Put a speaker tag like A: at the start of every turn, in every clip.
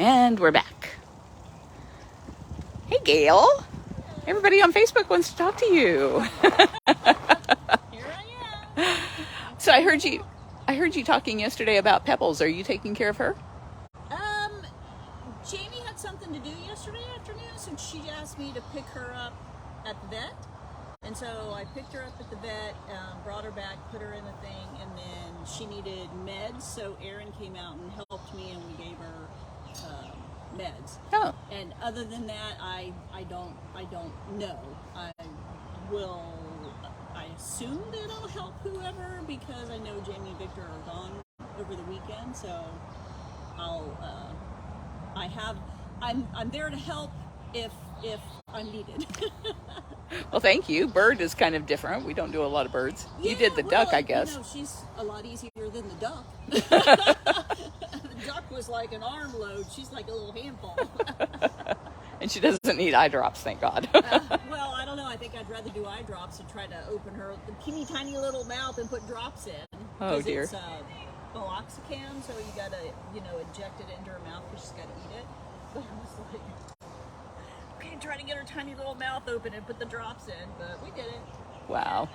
A: And we're back. Hey, Gail. Everybody on Facebook wants to talk to you.
B: Here I am.
A: So I heard you talking yesterday about Pebbles. Are you taking care of her?
B: Jamie had something to do yesterday afternoon, so she asked me to pick her up at the vet. And so I picked her up at the vet, brought her back, put her in the thing, and then she needed meds. So Erin came out and helped me, and we gave her meds.
A: Oh.
B: And other than that, I don't know. I assume that I'll help whoever, because I know Jamie and Victor are gone over the weekend. So I'm there to help if I'm needed.
A: Well, thank you. Bird is kind of different. We don't do a lot of birds. Yeah, you did the duck, I guess.
B: She's a lot easier than the duck. The duck was like an armload. She's like a little handful.
A: And she doesn't need eye drops, thank God.
B: Well, I don't know. I think I'd rather do eye drops and try to open her teeny tiny little mouth and put drops in.
A: Oh, dear.
B: It's meloxicam, so you gotta, inject it into her mouth because she's gotta eat it. But I was like, okay, try to get her tiny little mouth open and put the drops in, but we did it.
A: Wow.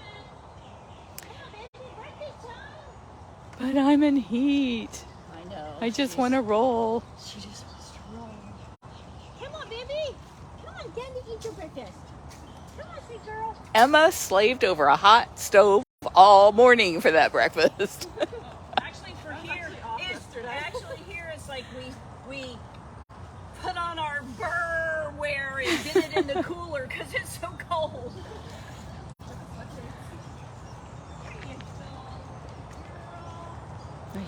A: But I'm in heat.
B: I know.
A: I just want to roll.
B: She just wants to roll. Come on, baby. Come on, get to eat your breakfast. Come on, sweet girl.
A: Emma slaved over a hot stove all morning for that breakfast.
B: Actually, here it's like we put on our burr wear and get it in the cooler because it's so cold.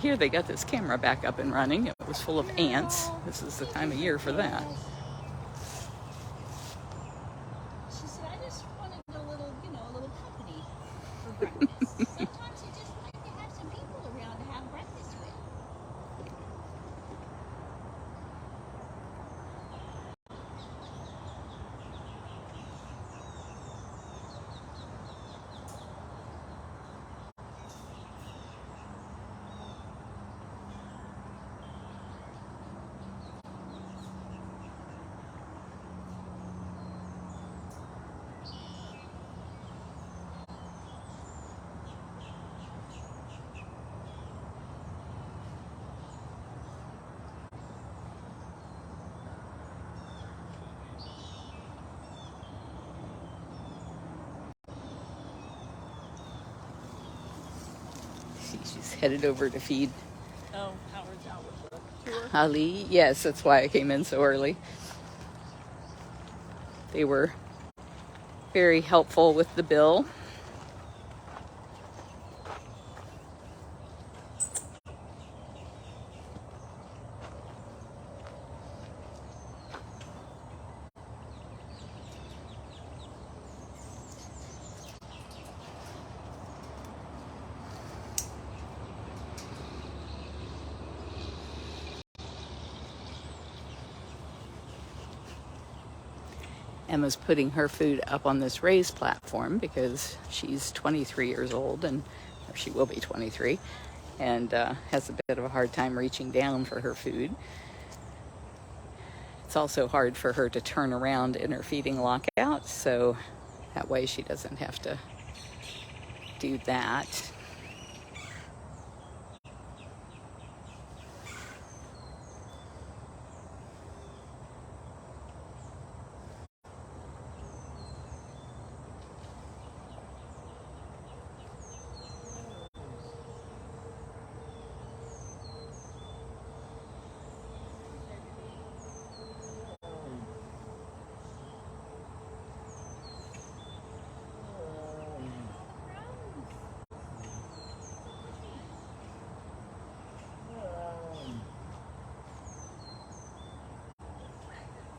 A: Here they got this camera back up and running. It was full of ants. This is the time of year for that.
B: She said, I just wanted a little company for breakfast. Sometimes you just like to have some people around to have breakfast with.
A: She's headed over to feed
B: Howard's out with the tour.
A: Ali. Yes, that's why I came in so early. They were very helpful with the bill. Emma's putting her food up on this raised platform because she's 23 years old, or she will be 23, and has a bit of a hard time reaching down for her food. It's also hard for her to turn around in her feeding lockout, so that way she doesn't have to do that.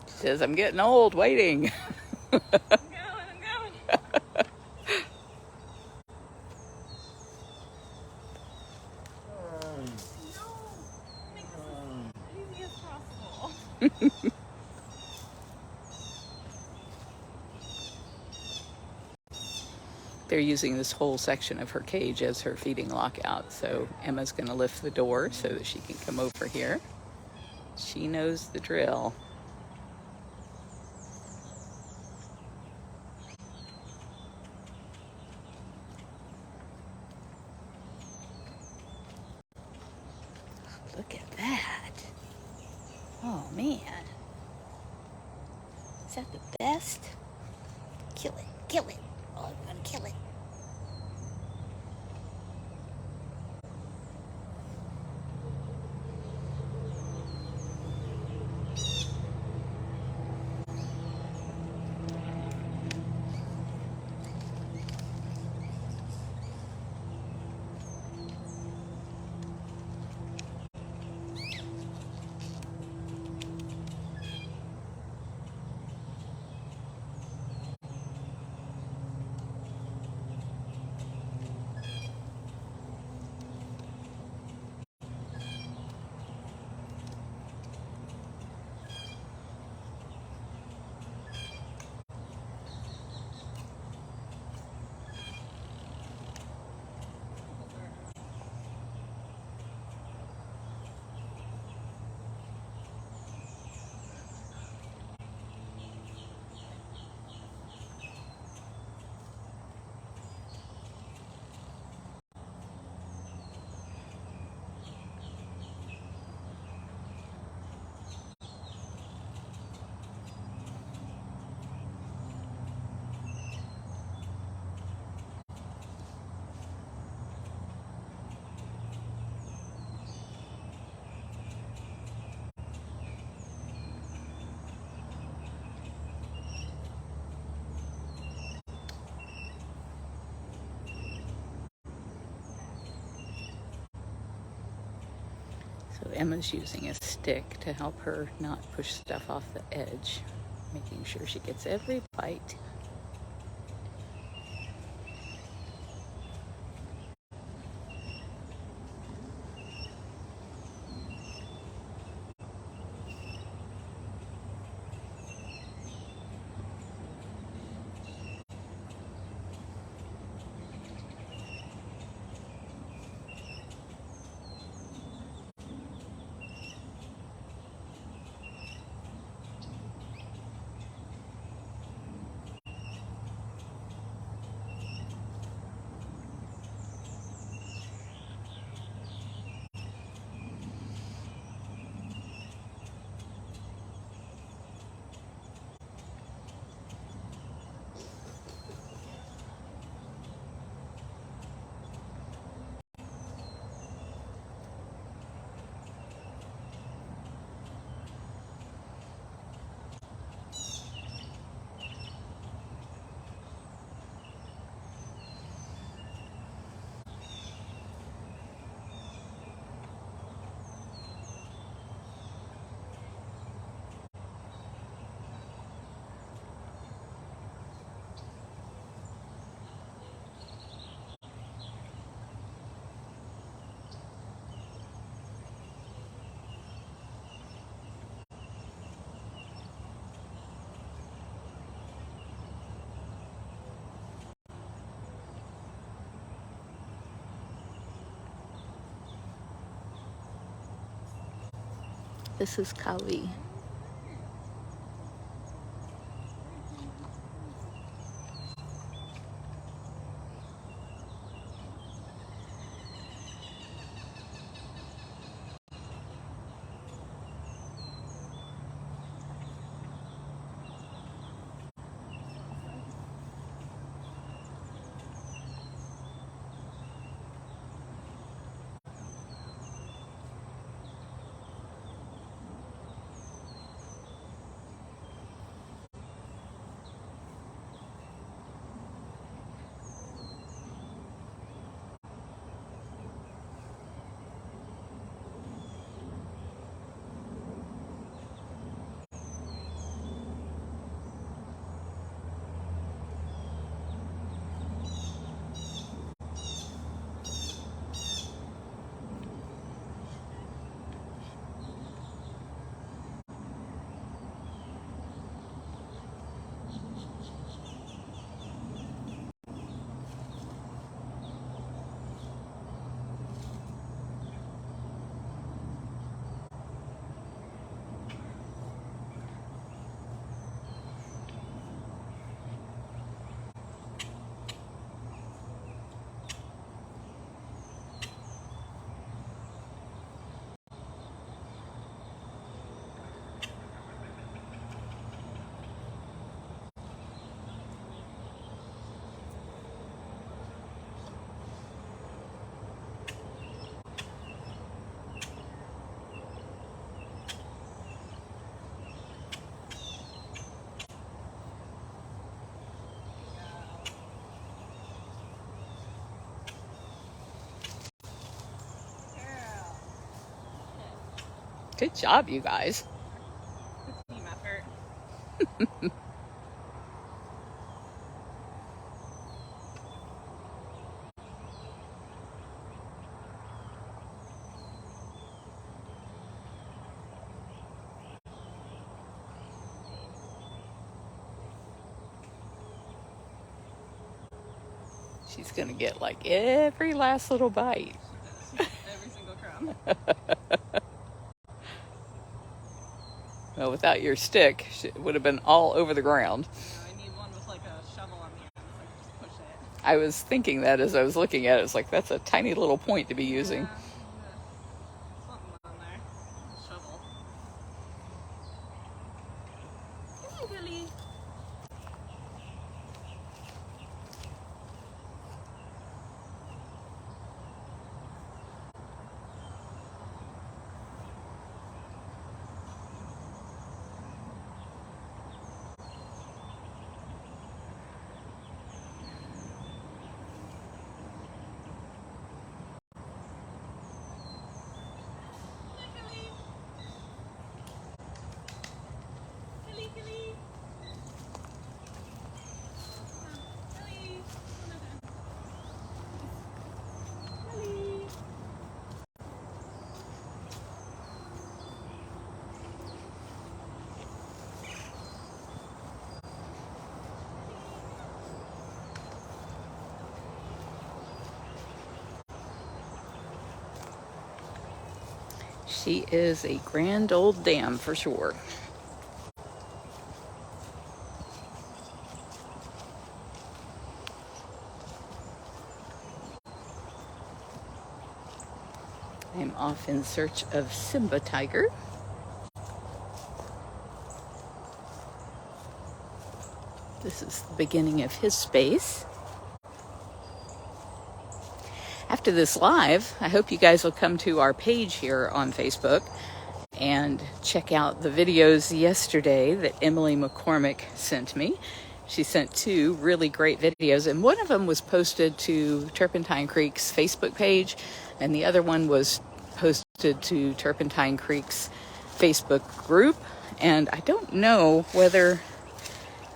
A: She says, I'm getting old waiting.
B: I'm going.
A: They're using this whole section of her cage as her feeding lockout. So Emma's going to lift the door so that she can come over here. She knows the drill. Look at that. Oh, man. Is that the best? Kill it. Kill it. Oh, I'm going to kill it. So Emma's using a stick to help her not push stuff off the edge, making sure she gets every bite. This is Kali. Good job, you guys.
B: Team effort.
A: She's gonna get like every last little bite.
B: Every single crumb.
A: Well, without your stick, it would have been all over the ground.
B: I need one with like a shovel on the end, so I can just push it.
A: I was thinking that as I was looking at it. It's like, that's a tiny little point to be using.
B: Yeah, something on there. Shovel. Come on, Billy.
A: She is a grand old dam for sure. I'm off in search of Simba Tiger. This is the beginning of his space. After this live, I hope you guys will come to our page here on Facebook and check out the videos yesterday that Emily McCormick sent me. She sent 2 really great videos, and one of them was posted to Turpentine Creek's Facebook page, and the other one was posted to Turpentine Creek's Facebook group. And I don't know whether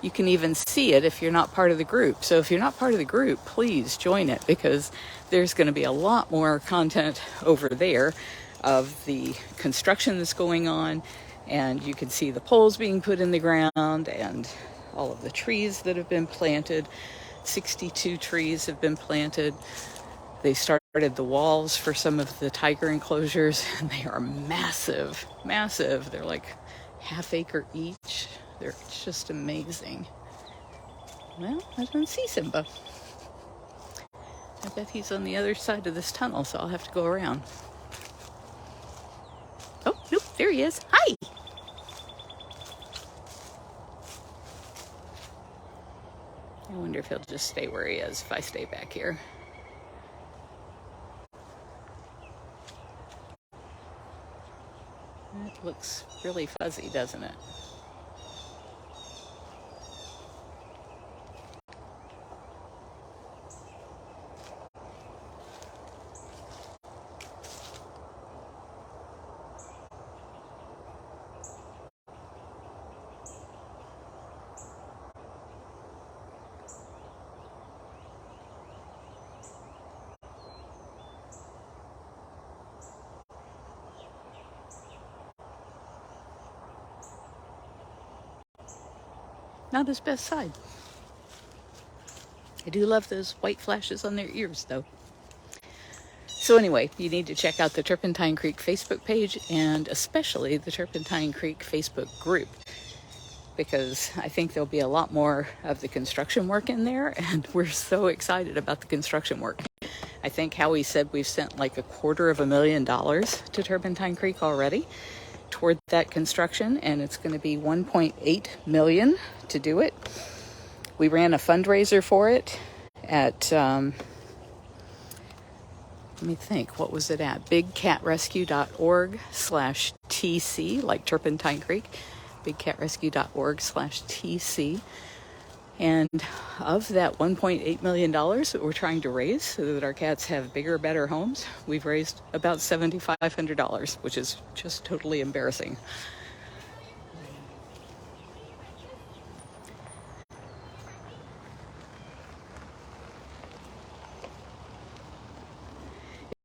A: you can even see it if you're not part of the group. So if you're not part of the group, please join it, because there's going to be a lot more content over there of the construction that's going on, and you can see the poles being put in the ground and all of the trees that have been planted. 62 trees have been planted. They started the walls for some of the tiger enclosures, and they are massive, massive. They're like half-acre each. They're just amazing. Well, I don't see Simba. I bet he's on the other side of this tunnel, so I'll have to go around. Oh, nope, there he is. Hi! I wonder if he'll just stay where he is if I stay back here. It looks really fuzzy, doesn't it? Not his best side. I do love those white flashes on their ears, though. So anyway, you need to check out the Turpentine Creek Facebook page, and especially the Turpentine Creek Facebook group, because I think there'll be a lot more of the construction work in there, and we're so excited about the construction work. I think Howie said we've sent like $250,000 to Turpentine Creek already toward that construction, and it's going to be $1.8 million to do it. We ran a fundraiser for it at let me think, what was it at? bigcatrescue.org/TC, like Turpentine Creek, bigcatrescue.org/TC. And of that $1.8 million that we're trying to raise so that our cats have bigger, better homes, we've raised about $7,500, which is just totally embarrassing.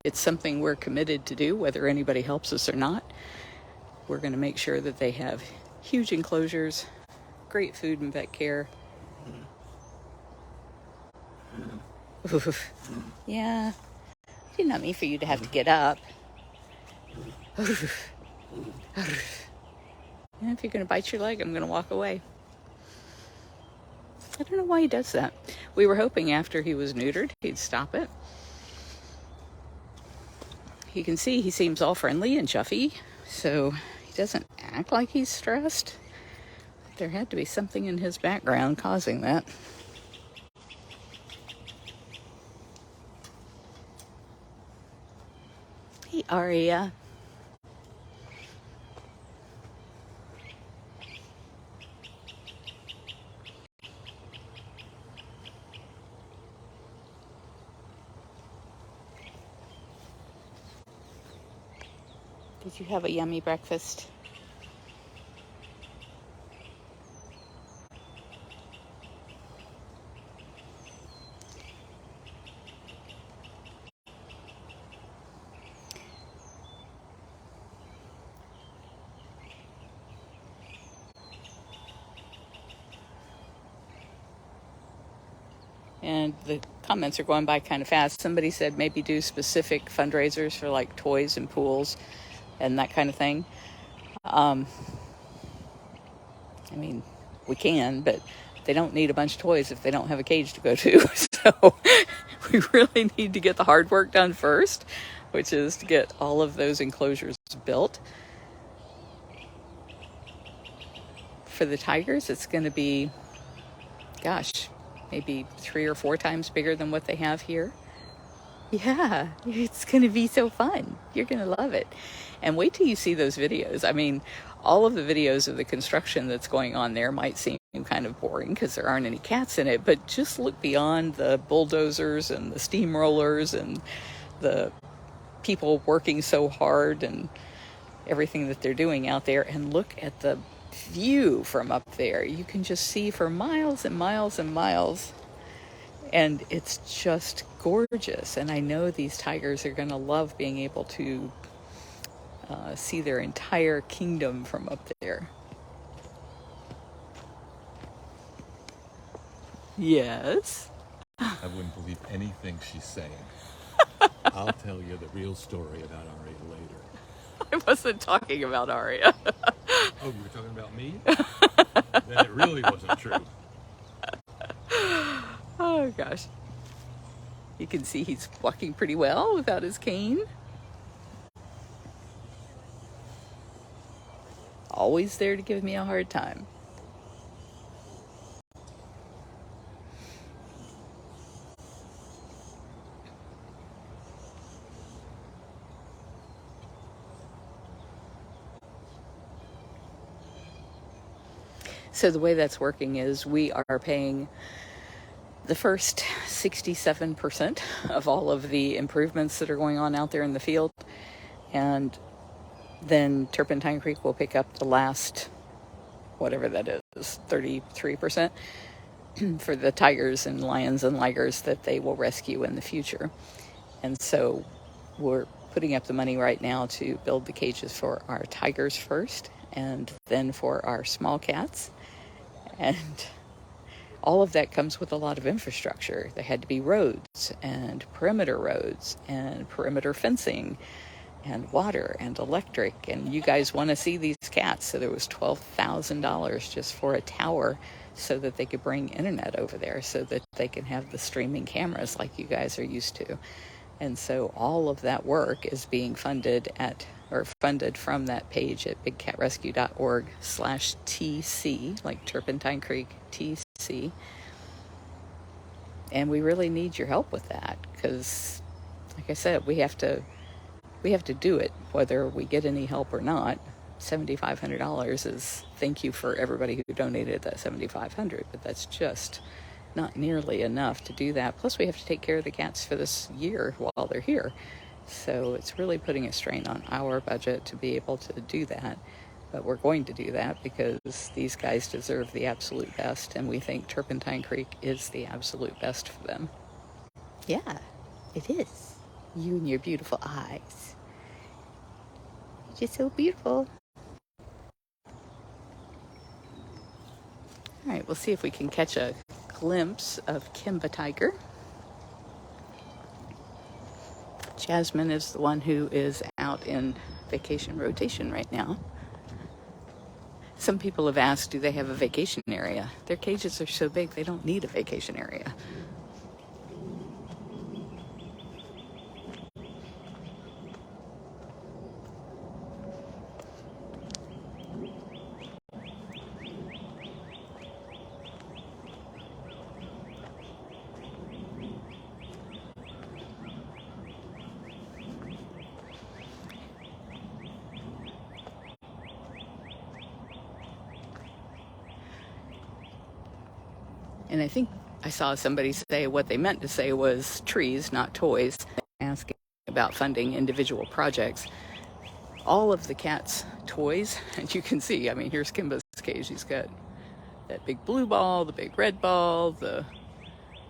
A: It's something we're committed to do, whether anybody helps us or not. We're going to make sure that they have huge enclosures, great food and vet care. Yeah, did not mean for you to have to get up. And if you're going to bite your leg, I'm going to walk away. I don't know why he does that. We were hoping after he was neutered, he'd stop it. You can see he seems all friendly and chuffy, so he doesn't act like he's stressed. There had to be something in his background causing that. Hey, Aria. Did you have a yummy breakfast? And the comments are going by kind of fast. Somebody said maybe do specific fundraisers for like toys and pools and that kind of thing. I mean, we can, but they don't need a bunch of toys if they don't have a cage to go to. So we really need to get the hard work done first, which is to get all of those enclosures built. For the tigers, it's going to be, gosh, maybe 3 or 4 times bigger than what they have here. Yeah, it's going to be so fun. You're going to love it. And wait till you see those videos. I mean, all of the videos of the construction that's going on there might seem kind of boring because there aren't any cats in it, but just look beyond the bulldozers and the steamrollers and the people working so hard and everything that they're doing out there, and look at the view from up there. You can just see for miles and miles and miles. And it's just gorgeous. And I know these tigers are going to love being able to see their entire kingdom from up there. Yes.
C: I wouldn't believe anything she's saying. I'll tell you the real story about Aria later.
A: I wasn't talking about Aria.
C: Oh, you were talking about me? Then it really wasn't true.
A: Oh, gosh. You can see he's walking pretty well without his cane. Always there to give me a hard time. So the way that's working is we are paying the first 67% of all of the improvements that are going on out there in the field. And then Turpentine Creek will pick up the last, whatever that is, 33% for the tigers and lions and ligers that they will rescue in the future. And so we're putting up the money right now to build the cages for our tigers first, and then for our small cats. And all of that comes with a lot of infrastructure. There had to be roads and perimeter fencing and water and electric. And you guys want to see these cats. So there was $12,000 just for a tower so that they could bring internet over there so that they can have the streaming cameras like you guys are used to. And so all of that work is being funded from that page at bigcatrescue.org/TC, like Turpentine Creek TC. And we really need your help with that because, like I said, we have to do it whether we get any help or not. $7,500 is thank you for everybody who donated that $7,500, but that's just not nearly enough to do that. Plus we have to take care of the cats for this year while they're here. So it's really putting a strain on our budget to be able to do that. But we're going to do that because these guys deserve the absolute best, and we think Turpentine Creek is the absolute best for them. Yeah, it is. You and your beautiful eyes. You're just so beautiful. All right, we'll see if we can catch a glimpse of Kimba Tiger. Jasmine is the one who is out in vacation rotation right now. Some people have asked, do they have a vacation area? Their cages are so big, they don't need a vacation area. And I think I saw somebody say what they meant to say was trees, not toys, asking about funding individual projects. All of the cat's toys, and you can see, I mean, here's Kimba's cage. He's got that big blue ball, the big red ball, the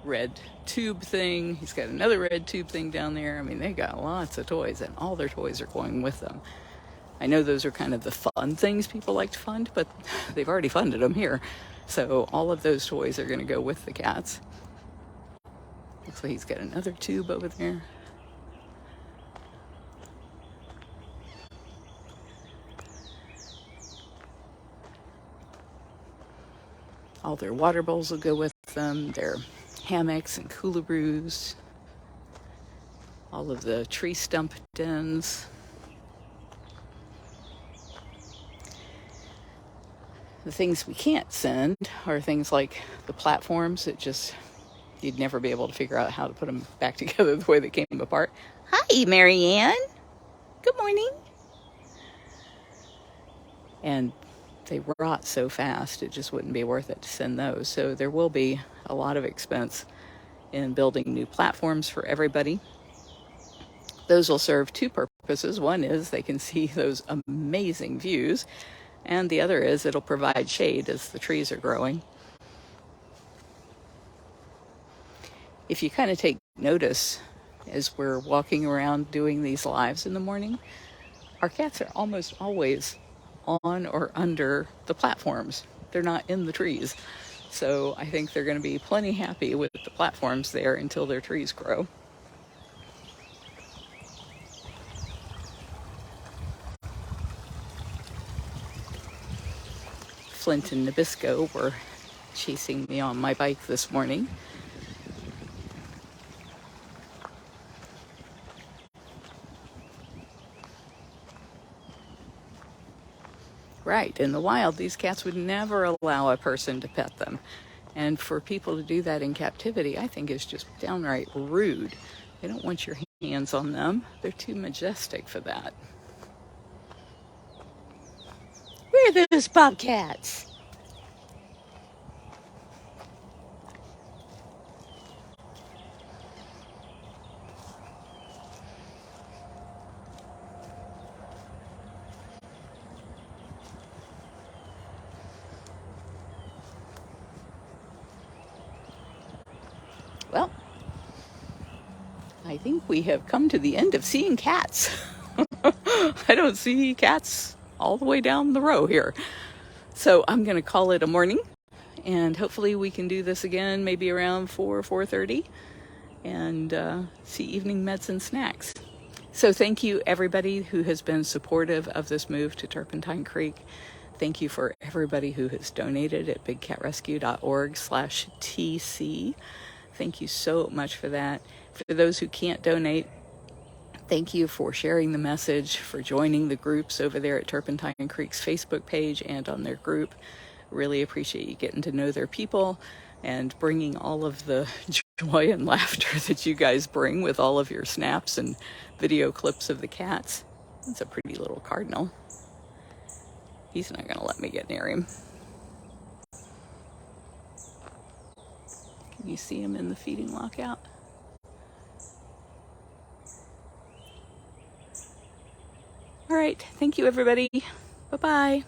A: red tube thing. He's got another red tube thing down there. I mean, they got lots of toys, and all their toys are going with them. I know those are kind of the fun things people like to fund, but they've already funded them here. So all of those toys are going to go with the cats. Looks like he's got another tube over there. All their water bowls will go with them, their hammocks and coolaroos, all of the tree stump dens. The things we can't send are things like the platforms that just, you'd never be able to figure out how to put them back together the way they came apart. Hi, Marianne. Good morning. And they rot so fast, it just wouldn't be worth it to send those. So there will be a lot of expense in building new platforms for everybody. Those will serve two purposes. One is they can see those amazing views, and the other is it'll provide shade as the trees are growing. If you kind of take notice as we're walking around doing these lives in the morning, our cats are almost always on or under the platforms. They're not in the trees. So I think they're going to be plenty happy with the platforms there until their trees grow. Flint and Nabisco were chasing me on my bike this morning. Right, in the wild, these cats would never allow a person to pet them. And for people to do that in captivity, I think is just downright rude. They don't want your hands on them. They're too majestic for that. Where are those bobcats? Well, I think we have come to the end of seeing cats. I don't see cats all the way down the row here. So I'm going to call it a morning, and hopefully we can do this again maybe around 4:30 and see evening meds and snacks. So thank you everybody who has been supportive of this move to Turpentine Creek. Thank you for everybody who has donated at bigcatrescue.org/TC. Thank you so much for that. For those who can't donate, thank you for sharing the message, for joining the groups over there at Turpentine Creek's Facebook page and on their group. Really appreciate you getting to know their people and bringing all of the joy and laughter that you guys bring with all of your snaps and video clips of the cats. That's a pretty little cardinal. He's not gonna let me get near him. Can you see him in the feeding lockout? All right, thank you everybody. Bye-bye.